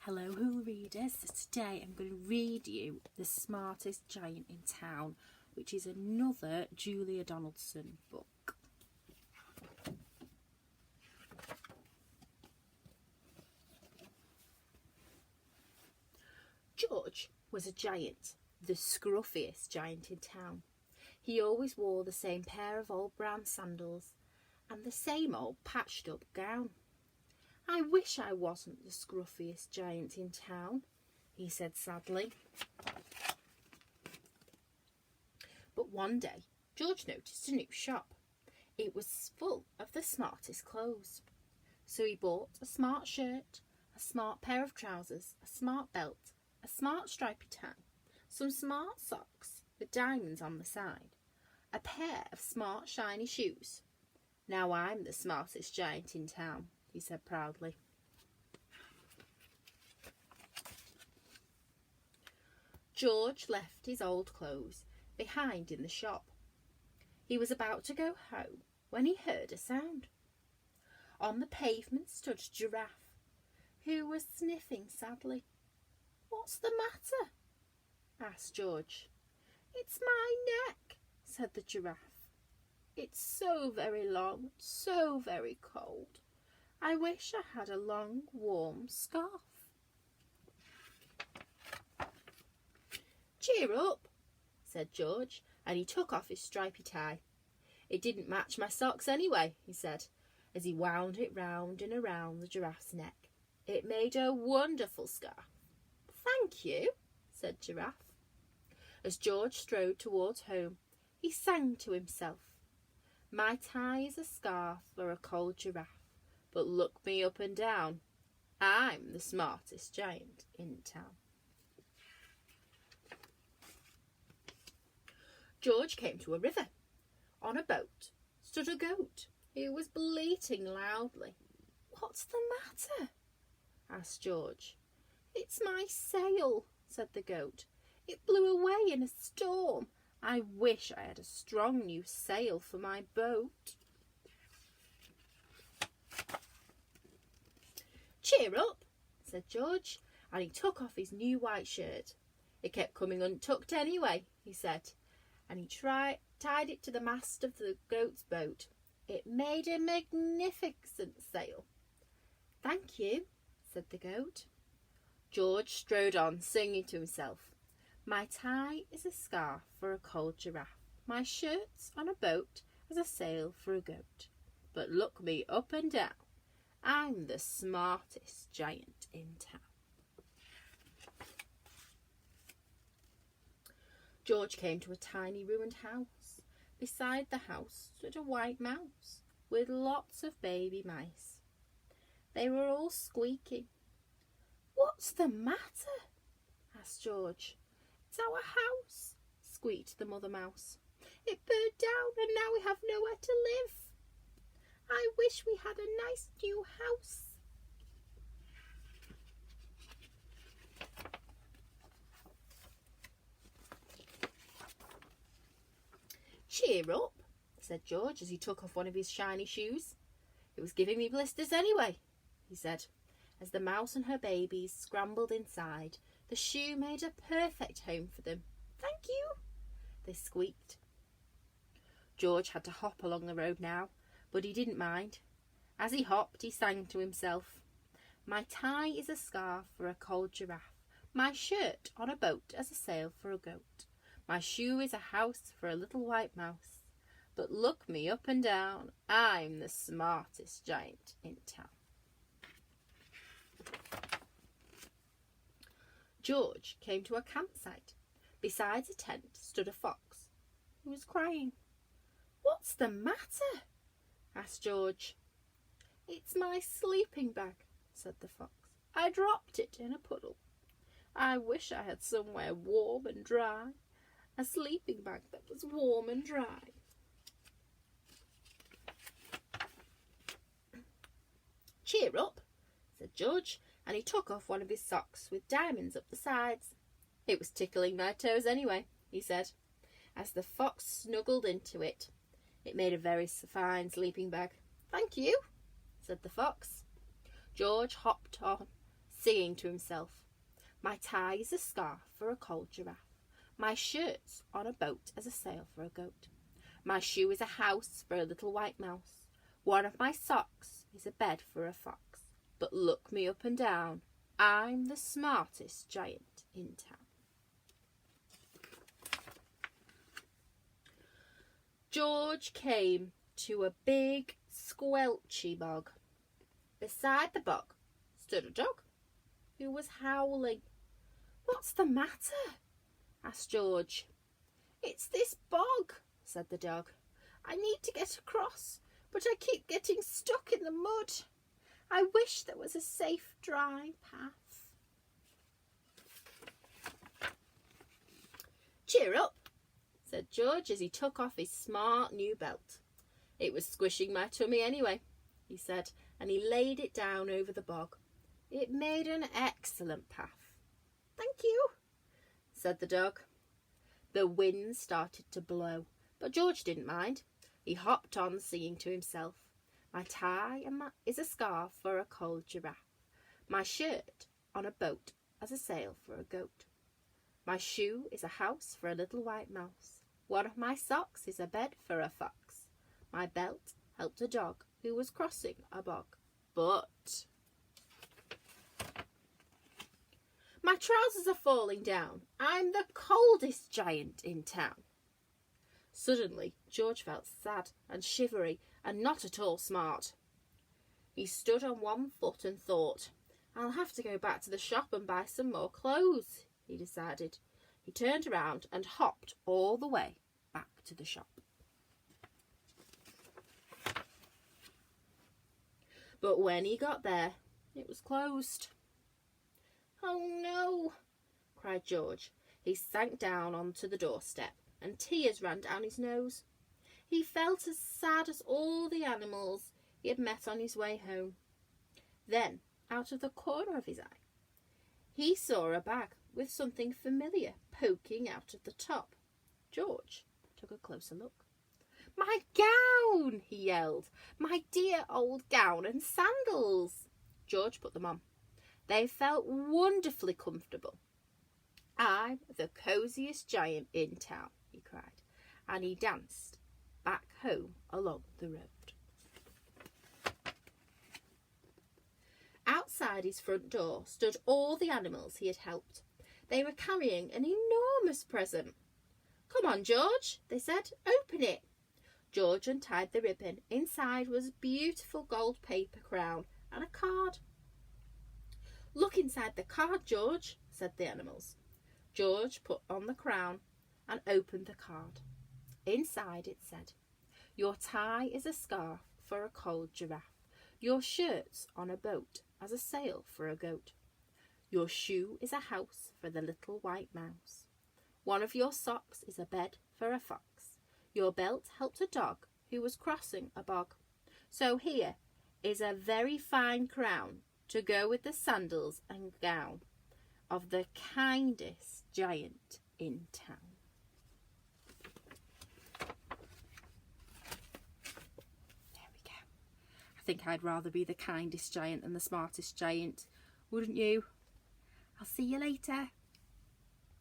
Hello Hula readers, so today I'm going to read you The Smartest Giant in Town, which is another Julia Donaldson book. George was a giant, the scruffiest giant in town. He always wore the same pair of old brown sandals and the same old patched up gown. "I wish I wasn't the scruffiest giant in town," he said sadly. But one day, George noticed a new shop. It was full of the smartest clothes. So he bought a smart shirt, a smart pair of trousers, a smart belt, a smart stripy tie, some smart socks with diamonds on the side, a pair of smart shiny shoes. "Now I'm the smartest giant in town," he said proudly. George left his old clothes behind in the shop. He was about to go home when he heard a sound. On the pavement stood a giraffe, who was sniffing sadly. "What's the matter?" asked George. "It's my neck," said the giraffe. "It's so very long, so very cold. I wish I had a long, warm scarf." "Cheer up," said George, and he took off his stripy tie. "It didn't match my socks anyway," he said, as he wound it round and around the giraffe's neck. "It made a wonderful scarf." "Thank you," said Giraffe. As George strode towards home, he sang to himself, "My tie is a scarf for a cold giraffe, but look me up and down. I'm the smartest giant in town." George came to a river. On a boat stood a goat who was bleating loudly. "What's the matter?" asked George. "It's my sail," said the goat. "It blew away in a storm. I wish I had a strong new sail for my boat." "Cheer up," said George, and he took off his new white shirt. "It kept coming untucked anyway," he said, and he tied it to the mast of the goat's boat. It made a magnificent sail. "Thank you," said the goat. George strode on, singing to himself, "My tie is a scarf for a cold giraffe. My shirt's on a boat as a sail for a goat. But look me up and down. I'm the smartest giant in town." George came to a tiny ruined house. Beside the house stood a white mouse with lots of baby mice. They were all squeaking. "What's the matter?" asked George. "It's our house," squeaked the mother mouse. "It burned down and now we have nowhere to live. I wish we had a nice new house." "Cheer up," said George as he took off one of his shiny shoes. "It was giving me blisters anyway," he said. As the mouse and her babies scrambled inside, the shoe made a perfect home for them. "Thank you," they squeaked. George had to hop along the road now, but he didn't mind. As he hopped, he sang to himself, "My tie is a scarf for a cold giraffe. My shirt on a boat as a sail for a goat. My shoe is a house for a little white mouse. But look me up and down. I'm the smartest giant in town." George came to a campsite. Beside a tent stood a fox who was crying. "What's the matter?" asked George. "It's my sleeping bag," said the fox. "I dropped it in a puddle. I wish I had somewhere warm and dry. A sleeping bag that was warm and dry." "Cheer up," said George, and he took off one of his socks with diamonds up the sides. "It was tickling my toes anyway," he said, as the fox snuggled into it. It made a very fine sleeping bag. "Thank you," said the fox. George hopped on, singing to himself. My tie is a scarf for a cold giraffe. My shirt's on a boat as a sail for a goat. My shoe is a house for a little white mouse. One of my socks is a bed for a fox. But look me up and down, I'm the smartest giant in town. George came to a big squelchy bog. Beside the bog stood a dog who was howling. What's the matter? Asked George. It's this bog, said the dog. I need to get across, but I keep getting stuck in the mud. I wish there was a safe, dry path. Cheer up, said George as he took off his smart new belt. It was squishing my tummy anyway, he said, and he laid it down over the bog. It made an excellent path. Thank you, said the dog. The wind started to blow, but George didn't mind. He hopped on, singing to himself. My tie is a scarf for a cold giraffe. My shirt on a boat as a sail for a goat. My shoe is a house for a little white mouse. One of my socks is a bed for a fox. My belt helped a dog who was crossing a bog. But my trousers are falling down. I'm the coldest giant in town. Suddenly, George felt sad and shivery and not at all smart. He stood on one foot and thought, I'll have to go back to the shop and buy some more clothes, he decided. He turned around and hopped all the way back to the shop. But when he got there, it was closed. Oh no, cried George. He sank down onto the doorstep and tears ran down his nose. He felt as sad as all the animals he had met on his way home. Then, out of the corner of his eye, he saw a bag with something familiar poking out of the top. George took a closer look. My gown, he yelled. My dear old gown and sandals. George put them on. They felt wonderfully comfortable. I'm the cosiest giant in town, he cried, and he danced back home along the road. Outside his front door stood all the animals he had helped. They were carrying an enormous present. Come on, George, they said. Open it. George untied the ribbon. Inside was a beautiful gold paper crown and a card. Look inside the card, George, said the animals. George put on the crown and opened the card. Inside it said, Your tie is a scarf for a cold giraffe. Your shirt's on a boat as a sail for a goat. Your shoe is a house for the little white mouse. One of your socks is a bed for a fox. Your belt helped a dog who was crossing a bog. So here is a very fine crown to go with the sandals and gown of the kindest giant in town. There we go. I think I'd rather be the kindest giant than the smartest giant, wouldn't you? I'll see you later.